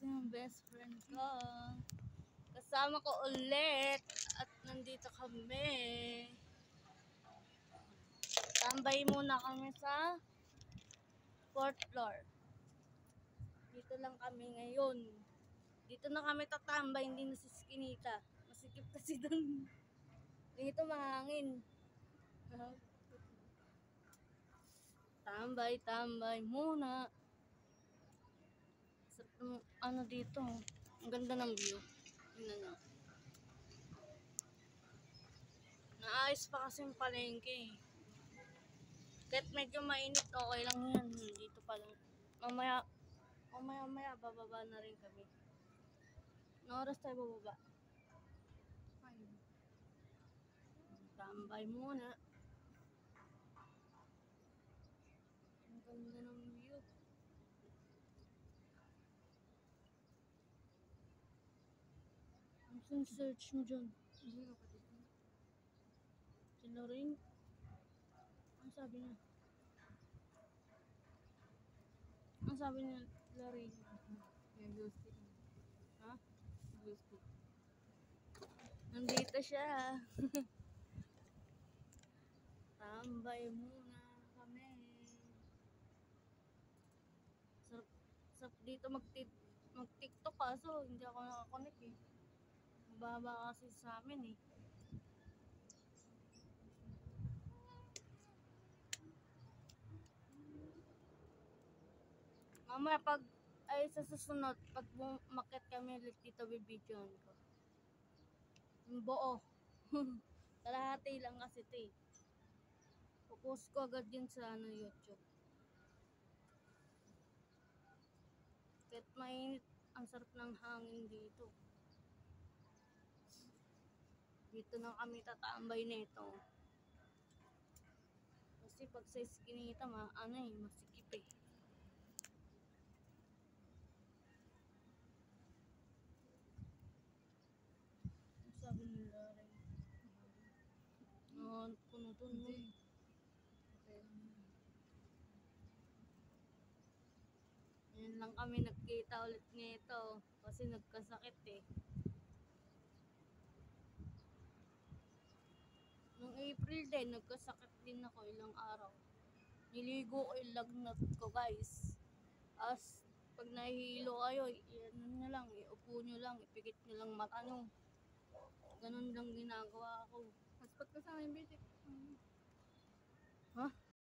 Yung best friend ko. Kasama ko ulit. At nandito kami. Tambay muna kami sa 4th floor. Dito lang kami ngayon. Dito na kami tatambay, hindi na sa Skinita. Masikip kasi doon. Dito mahangin. Tambay muna. Ano dito? Ang ganda ng view. Tingnan nyo. Naayos pa kasi yung palengke. Kahit medyo mainit, okay lang yan. Dito pa lang. Mamaya bababa na rin kami. Anong oras tayo bababa? 5. Tambay muna. Ang ganda ng view. Ang search mo dyan? Si Lorraine? Ang sabi niya? Ang sabi niya, Lorraine? Yung blue stick. Ha? Blue stick. Nandito siya. Tambay muna kami. Sarap dito mag-TikTok kaso hindi ako nakakonect eh. Mababa kasi sa amin eh. Mamaya sa susunod, pag bumakit kami ulit dito, bibidyoan ko. Yung buo. Kalahati lang kasi ito eh. Pupost ko agad yun sa YouTube. Kahit mainit, ang sarap ng hangin dito. Dito na kami tatambay nito. Kasi pag sa Skinita, masikip eh. Ang sabi nila rin. Puno to no. Yan lang kami nagkita ulit nito. Kasi nagkasakit eh. Nung April din, nagkasakit din ako ilang araw. Niligo ko yung lagnat ko guys. As pag nahihilo kayo, ano nyo lang, iupo nyo lang, ipikit nyo lang mata nyo. Ganun lang ginagawa ko. Hotspot ka sa akin, Bete. Ha?